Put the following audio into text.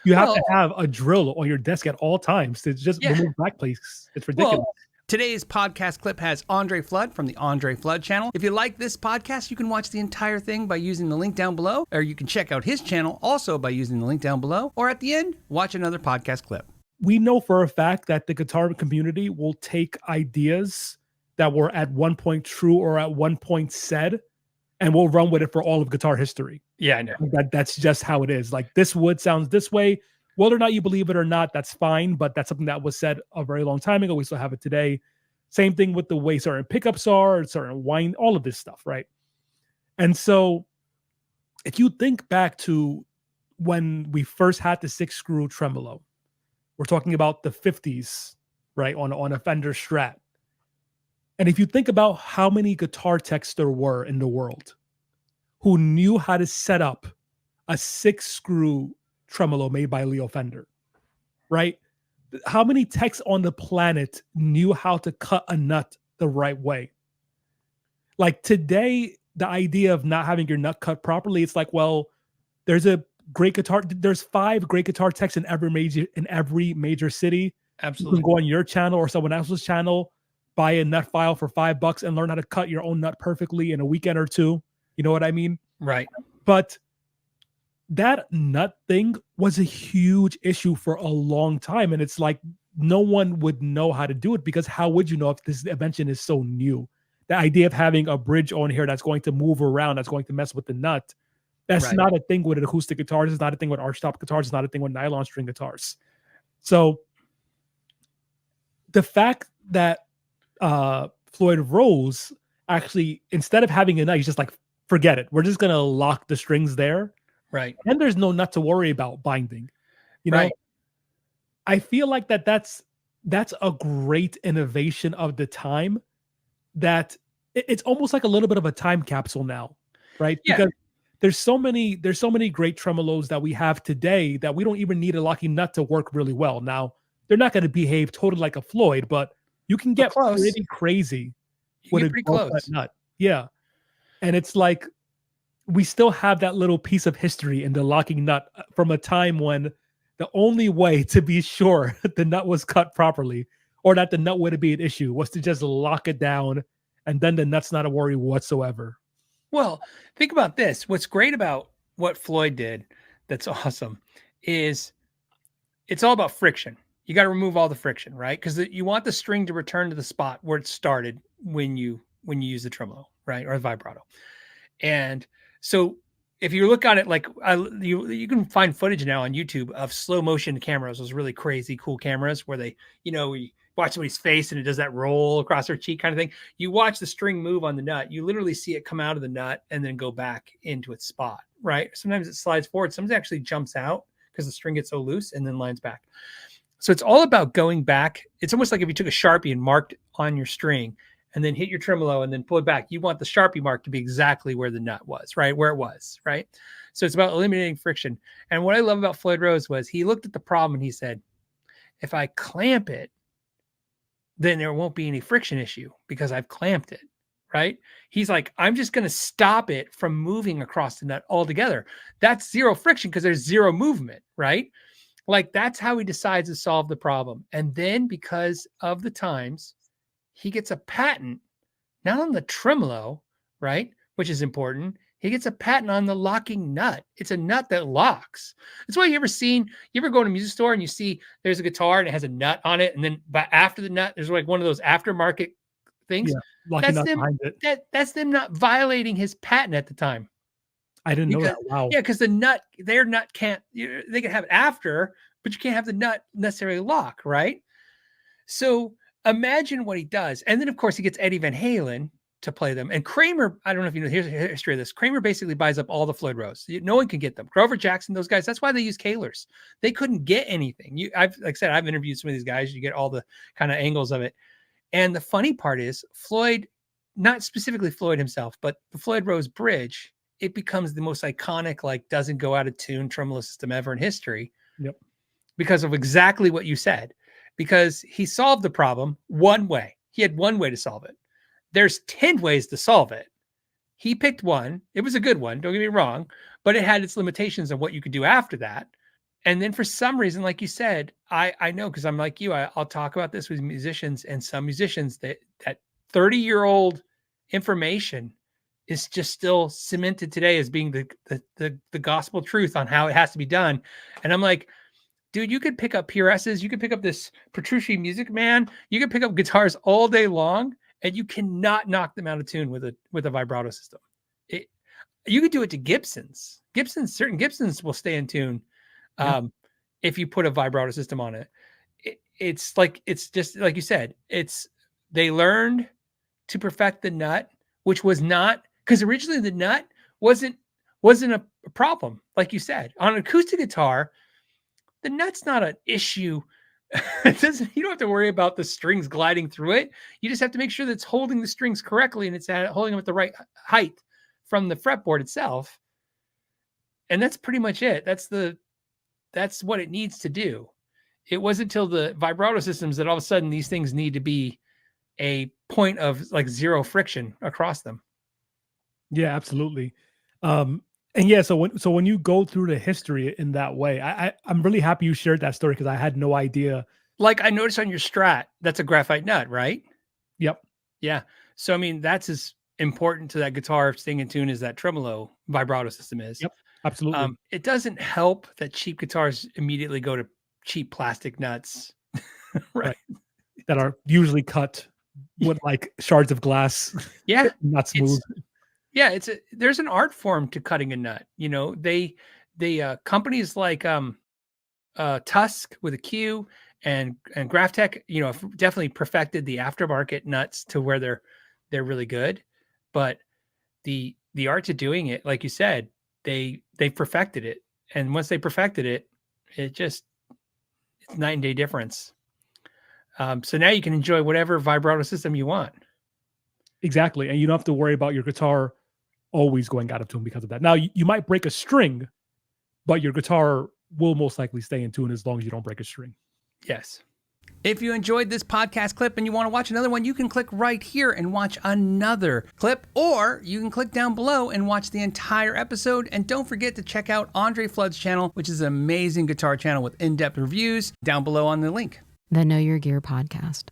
You have to have a drill on your desk at all times to just remove backplates. It's ridiculous. Well, today's podcast clip has Andre Fludd from the Andre Fludd channel. If you like this podcast, you can watch the entire thing by using the link down below, or you can check out his channel also by using the link down below, or at the end, watch another podcast clip. We know for a fact that the guitar community will take ideas that were at one point true or at one point said, and we'll run with it for all of guitar history. Yeah, I know. That's just how it is. Like, this wood sounds this way. Whether or not you believe it or not, that's fine. But that's something that was said a very long time ago. We still have it today. Same thing with the way certain pickups are, certain wine, all of this stuff, right? And so if you think back to when we first had the 6-screw tremolo, we're talking about the 50s, right, on a Fender Strat. And if you think about how many guitar techs there were in the world who knew how to set up a 6-screw tremolo made by Leo Fender, right? How many techs on the planet knew how to cut a nut the right way? Like, today, the idea of not having your nut cut properly, it's like, well, there's 5 great guitar techs in every major city. Absolutely. You can go on your channel or someone else's channel, buy a nut file for $5 and learn how to cut your own nut perfectly in a weekend or two. You know what I mean? Right. But that nut thing was a huge issue for a long time. And it's like, no one would know how to do it, because how would you know if this invention is so new? The idea of having a bridge on here that's going to move around, that's going to mess with the nut, that's not a thing with acoustic guitars. It's not a thing with archtop guitars. It's not a thing with nylon string guitars. So the fact that Floyd Rose actually, instead of having a nut, he's just like, forget it. We're just going to lock the strings there. Right. And there's no nut to worry about binding. You know, I feel like that's a great innovation of the time, that it's almost like a little bit of a time capsule now, right? Yeah. Because there's so many great tremolos that we have today that we don't even need a locking nut to work really well. Now, they're not going to behave totally like a Floyd, but you can get pretty crazy with a close nut. Yeah. And it's like, we still have that little piece of history in the locking nut from a time when the only way to be sure the nut was cut properly, or that the nut wouldn't be an issue, was to just lock it down, and then the nut's not a worry whatsoever. Well, think about this. What's great about what Floyd did that's awesome is it's all about friction. You got to remove all the friction, right? Because you want the string to return to the spot where it started when you use the tremolo, right, or the vibrato. And so if you look on it, like you can find footage now on YouTube of slow motion cameras, those really crazy cool cameras where they, we watch somebody's face and it does that roll across their cheek kind of thing. You watch the string move on the nut. You literally see it come out of the nut and then go back into its spot, right? Sometimes it slides forward. Sometimes it actually jumps out because the string gets so loose and then lines back. So it's all about going back. It's almost like if you took a Sharpie and marked on your string and then hit your tremolo and then pull it back. You want the Sharpie mark to be exactly where the nut was, right? Where it was, right? So it's about eliminating friction. And what I love about Floyd Rose was he looked at the problem and he said, if I clamp it, then there won't be any friction issue because I've clamped it, right? He's like, I'm just going to stop it from moving across the nut altogether. That's zero friction because there's zero movement, right? Like, that's how he decides to solve the problem. And then because of the times, he gets a patent, not on the tremolo, right? Which is important. He gets a patent on the locking nut. It's a nut that locks. That's why you ever go to a music store and you see there's a guitar and it has a nut on it. And then after the nut, there's like one of those aftermarket things. Yeah, that's them not violating his patent at the time. I didn't know that. Wow. Yeah, because their nut can't, they can have it after, but you can't have the nut necessarily lock, right? So imagine what he does. And then, of course, he gets Eddie Van Halen to play them. And Kramer, I don't know if you know, here's the history of this. Kramer basically buys up all the Floyd Rose. No one can get them. Grover Jackson, those guys, that's why they use Kahlers. They couldn't get anything. Like I said, I've interviewed some of these guys. You get all the kind of angles of it. And the funny part is Floyd, not specifically Floyd himself, but the Floyd Rose Bridge, it becomes the most iconic, like, doesn't go out of tune tremolo system ever in history. Yep. Because of exactly what you said. Because he solved the problem one way. He had one way to solve it. There's 10 ways to solve it. He picked one. It was a good one, don't get me wrong, but it had its limitations on what you could do after that. And then for some reason, like you said, I know, because I'm like you, I'll talk about this with musicians, and some musicians that 30-year-old information is just still cemented today as being the gospel truth on how it has to be done. And I'm like, dude, you could pick up PRSs, you could pick up this Petrucci Music Man, you could pick up guitars all day long, and you cannot knock them out of tune with a vibrato system. You could do it to Gibsons. Certain Gibsons will stay in tune. Yeah. If you put a vibrato system on it. It's just like you said, they learned to perfect the nut, which was not, because originally the nut wasn't a problem. Like you said, on an acoustic guitar, the nut's not an issue. You don't have to worry about the strings gliding through it. You just have to make sure that it's holding the strings correctly and it's holding them at the right height from the fretboard itself. And that's pretty much it. That's what it needs to do. It wasn't until the vibrato systems that all of a sudden these things need to be a point of like zero friction across them. Yeah, absolutely. And yeah, so when you go through the history in that way, I'm really happy you shared that story, because I had no idea. Like I noticed on your Strat, that's a graphite nut, right? Yep. Yeah. So I mean, that's as important to that guitar staying in tune as that tremolo vibrato system is. Yep. Absolutely. It doesn't help that cheap guitars immediately go to cheap plastic nuts, right? That are usually cut with like shards of glass. Yeah. Not smooth. There's an art form to cutting a nut. You know, they companies like Tusk with a Q and Graphtec, you know, definitely perfected the aftermarket nuts to where they're really good. But the art to doing it, like you said, they perfected it. And once they perfected it, it's night and day difference. So now you can enjoy whatever vibrato system you want. Exactly. And you don't have to worry about your guitar always going out of tune because of that. Now, you might break a string, but your guitar will most likely stay in tune as long as you don't break a string. Yes. If you enjoyed this podcast clip and you want to watch another one, you can click right here and watch another clip, or you can click down below and watch the entire episode. And don't forget to check out Andre Fludd's channel, which is an amazing guitar channel with in-depth reviews, down below on the link. The Know Your Gear podcast.